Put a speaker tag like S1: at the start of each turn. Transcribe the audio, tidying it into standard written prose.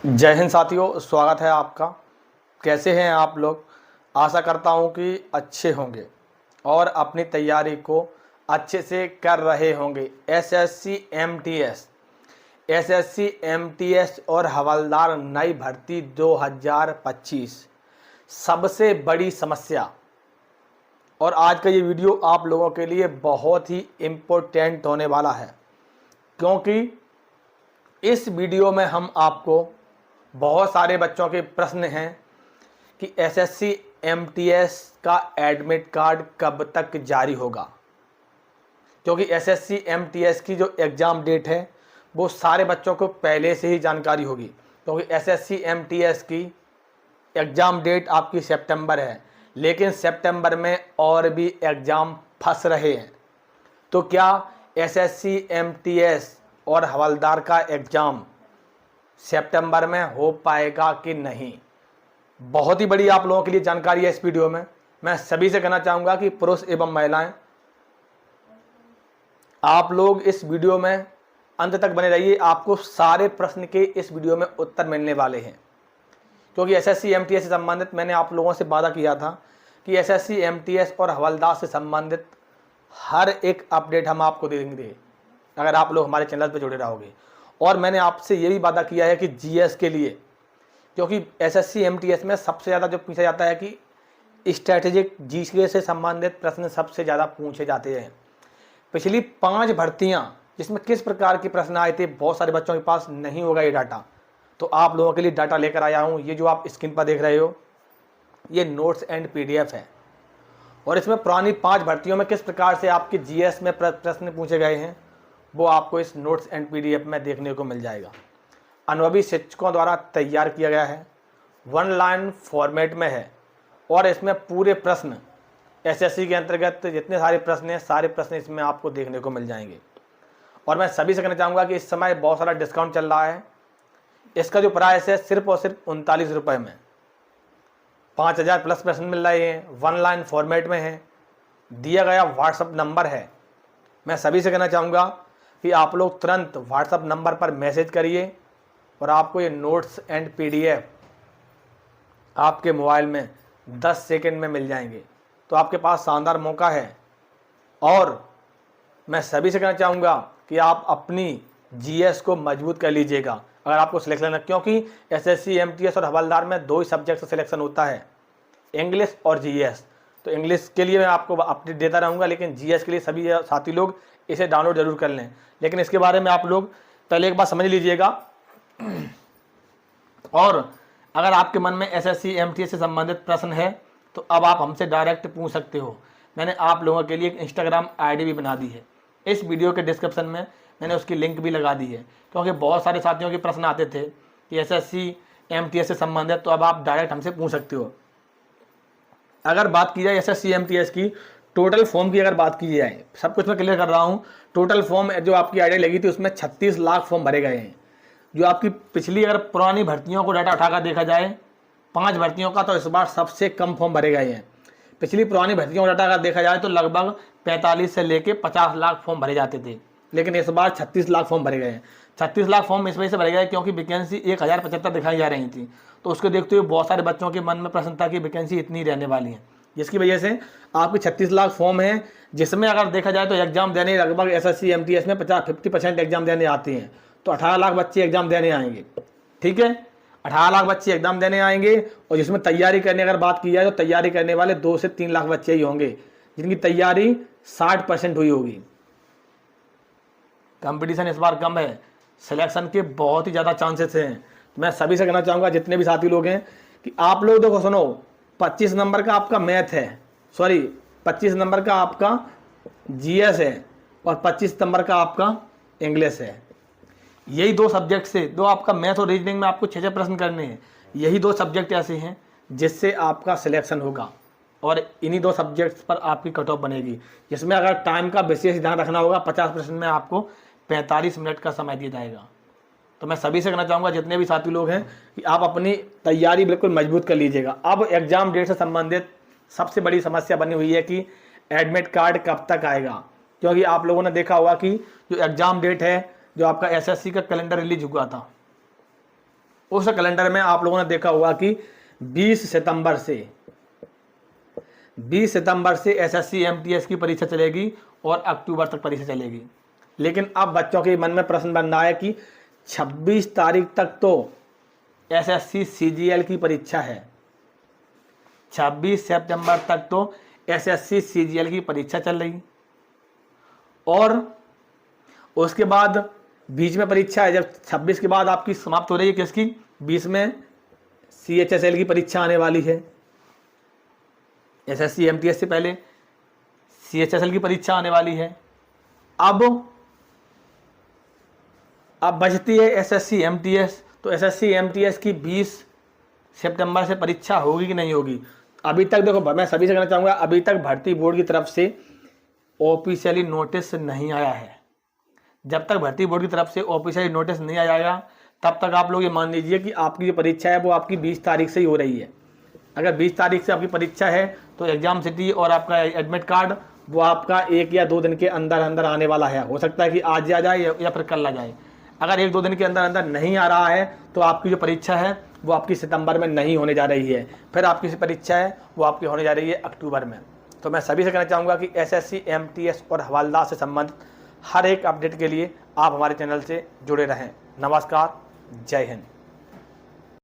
S1: जय हिंद साथियों, स्वागत है आपका। कैसे हैं आप लोग? आशा करता हूं कि अच्छे होंगे और अपनी तैयारी को अच्छे से कर रहे होंगे। एसएससी एमटीएस और हवलदार नई भर्ती 2025 सबसे बड़ी समस्या। और आज का ये वीडियो आप लोगों के लिए बहुत ही इम्पोर्टेंट होने वाला है, क्योंकि इस वीडियो में हम आपको बहुत सारे बच्चों के प्रश्न हैं कि एसएससी एमटीएस का एडमिट कार्ड कब तक जारी होगा। क्योंकि एसएससी एमटीएस की जो एग्ज़ाम डेट है वो सारे बच्चों को पहले से ही जानकारी होगी, क्योंकि एसएससी एमटीएस की एग्ज़ाम डेट आपकी सितंबर है, लेकिन सितंबर में और भी एग्ज़ाम फंस रहे हैं। तो क्या एसएससी एमटीएस और हवलदार का एग्ज़ाम सितंबर में हो पाएगा कि नहीं? बहुत ही बड़ी आप लोगों के लिए जानकारी है इस वीडियो में। मैं सभी से कहना चाहूँगा कि पुरुष एवं महिलाएं, आप लोग इस वीडियो में अंत तक बने रहिए। आपको सारे प्रश्न के इस वीडियो में उत्तर मिलने वाले हैं, क्योंकि एसएससी एमटीएस से संबंधित मैंने आप लोगों से वादा किया था कि एसएससी एमटीएस और हवलदार से संबंधित हर एक अपडेट हम आपको दे देंगे अगर आप लोग हमारे चैनल पर जुड़े रहोगे। और मैंने आपसे ये भी वादा किया है कि जीएस के लिए, क्योंकि एसएससी एमटीएस में सबसे ज़्यादा जो पूछा जाता है कि स्ट्रैटेजिक जीके से संबंधित प्रश्न सबसे ज़्यादा पूछे जाते हैं। पिछली 5 भर्तियां जिसमें किस प्रकार के प्रश्न आए थे, बहुत सारे बच्चों के पास नहीं होगा ये डाटा, तो आप लोगों के लिए डाटा लेकर आया हूँ। ये जो आप स्क्रीन पर देख रहे हो ये नोट्स एंड पीडीएफ है, और इसमें पुरानी 5 भर्तियों में किस प्रकार से आपके जीएस में प्रश्न पूछे गए हैं वो आपको इस नोट्स एंड पीडीएफ में देखने को मिल जाएगा। अनुभवी शिक्षकों द्वारा तैयार किया गया है, 1 लाइन फॉर्मेट में है, और इसमें पूरे प्रश्न एसएससी के अंतर्गत जितने सारे प्रश्न हैं सारे प्रश्न इसमें आपको देखने को मिल जाएंगे। और मैं सभी से कहना चाहूँगा कि इस समय बहुत सारा डिस्काउंट चल रहा है। इसका जो प्राइस है सिर्फ और सिर्फ 39 रुपये में 5000 प्लस प्रश्न मिल रहे हैं, 1 लाइन फॉर्मेट में है, दिया गया व्हाट्सअप नंबर है। मैं सभी से कहना चाहूँगा कि आप लोग तुरंत व्हाट्सअप नंबर पर मैसेज करिए और आपको ये नोट्स एंड पीडीएफ आपके मोबाइल में 10 सेकंड में मिल जाएंगे। तो आपके पास शानदार मौका है। और मैं सभी से कहना चाहूँगा कि आप अपनी जीएस को मजबूत कर लीजिएगा अगर आपको सिलेक्शन है, क्योंकि एसएससी एमटीएस और हवलदार में 2 ही सब्जेक्ट से सिलेक्शन होता है, इंग्लिश और जीएस। तो इंग्लिश के लिए मैं आपको अपडेट देता रहूँगा, लेकिन जीएस के लिए सभी साथी लोग इसे डाउनलोड जरूर कर लें। लेकिन इसके बारे में आप लोग पहले एक बार समझ लीजिएगा। और अगर आपके मन में एसएससी एमटीएस से संबंधित प्रश्न है तो अब आप हमसे डायरेक्ट पूछ सकते हो। मैंने आप लोगों के लिए एक इंस्टाग्राम आईडी भी बना दी है, इस वीडियो के डिस्क्रिप्शन में मैंने उसकी लिंक भी लगा दी है, क्योंकि बहुत सारे साथियों के प्रश्न आते थे कि एसएससी एमटीएस से संबंधित, तो अब आप डायरेक्ट हमसे पूछ सकते हो। अगर बात की जाए एसएससी एमटीएस की टोटल फॉर्म की, अगर बात की जाए, सब कुछ मैं क्लियर कर रहा हूँ। टोटल फॉर्म जो आपकी आईडी लगी थी उसमें 36 लाख फॉर्म भरे गए हैं। जो आपकी पिछली अगर पुरानी भर्तियों को डाटा उठाकर देखा जाए 5 भर्तियों का, तो इस बार सबसे कम फॉर्म भरे गए हैं। पिछली पुरानी भर्तियों का डाटा अगर देखा जाए तो लगभग 45 से लेके 50 लाख फॉर्म भरे जाते थे, लेकिन इस बार 36 लाख फॉर्म भरे गए हैं। 36 लाख फॉर्म इस वजह से भरे गए क्योंकि वैकेंसी 1075 दिखाई जा रही थी, तो उसको देखते हुए बहुत सारे बच्चोों के मन में प्रश्न था कि वैकेंसी इतनी रहने वाली है, जिसकी वजह से आपकी 36 लाख फॉर्म है, जिसमें अगर देखा जाए तो एग्जाम देने लगभग एसएससी एमटीएस में 50% एग्जाम देने आते हैं। तो 18 लाख बच्चे एग्जाम देने आएंगे। ठीक है, 18 लाख बच्चे एग्जाम देने आएंगे, और जिसमें तैयारी करने अगर बात की जाए तो तैयारी करने वाले 2 से 3 लाख बच्चे ही होंगे जिनकी तैयारी 60% हुई होगी। कंपटीशन इस बार कम है, सिलेक्शन के बहुत ही ज़्यादा चांसेस हैं। मैं सभी से कहना चाहूँगा जितने भी साथी लोग हैं कि आप लोग देखो, सुनो, 25 नंबर का आपका मैथ है, 25 नंबर का आपका जीएस है, और 25 नंबर का आपका इंग्लिश है। यही 2 सब्जेक्ट से, दो आपका मैथ और रीजनिंग में आपको 6 प्रश्न करने हैं। यही 2 सब्जेक्ट ऐसे हैं जिससे आपका सिलेक्शन होगा, और इन्हीं 2 सब्जेक्ट्स पर आपकी कट ऑफ बनेगी, जिसमें अगर टाइम का विशेष ध्यान रखना होगा। 50 प्रश्न में आपको 45 मिनट का समय दिया जाएगा। तो मैं सभी से कहना चाहूँगा जितने भी साथी लोग हैं कि आप अपनी तैयारी बिल्कुल मजबूत कर लीजिएगा। अब एग्जाम डेट से संबंधित सबसे बड़ी समस्या बनी हुई है कि एडमिट कार्ड कब तक आएगा, क्योंकि आप लोगों ने देखा होगा कि जो एग्ज़ाम डेट है, जो आपका एसएससी का कैलेंडर रिलीज हुआ था, उस कैलेंडर में आप लोगों ने देखा होगा कि 20 सितंबर से एसएससी एमटीएस की परीक्षा चलेगी और अक्टूबर तक परीक्षा चलेगी। लेकिन अब बच्चों के मन में प्रश्न बन रहा है कि 26 तारीख तक तो एसएससी सीजीएल की परीक्षा है, 26 सितंबर तक तो एसएससी सीजीएल की परीक्षा चल रही और उसके बाद बीच में परीक्षा है। जब 26 के बाद आपकी समाप्त हो रही है किसकी, 20 में सीएचएसएल की परीक्षा आने वाली है। एसएससी एमटीएस से पहले सीएचएसएल की परीक्षा आने वाली है। अब बचती है एसएससी एमटीएस। तो एसएससी एमटीएस की 20 सितंबर से परीक्षा होगी कि नहीं होगी। अभी तक देखो, मैं सभी से कहना चाहूँगा, अभी तक भर्ती बोर्ड की तरफ से ऑफिशियली नोटिस नहीं आया है। जब तक भर्ती बोर्ड की तरफ से ऑफिशियली नोटिस नहीं आ जाएगा तब तक आप लोग ये मान लीजिए कि आपकी जो परीक्षा है वो आपकी 20 तारीख से ही हो रही है। अगर 20 तारीख से आपकी परीक्षा है तो एग्जाम सिटी और आपका एडमिट कार्ड वो आपका 1 या 2 दिन के अंदर अंदर आने वाला है। हो सकता है कि आज आ जाए या फिर कल आ जाए। अगर 1-2 दिन के अंदर अंदर नहीं आ रहा है तो आपकी जो परीक्षा है वो आपकी सितंबर में नहीं होने जा रही है, फिर आपकी परीक्षा है वो आपकी होने जा रही है अक्टूबर में। तो मैं सभी से कहना चाहूँगा कि एसएससी एमटीएस और हवालदार से संबंधित हर एक अपडेट के लिए आप हमारे चैनल से जुड़े रहें। नमस्कार, जय हिंद।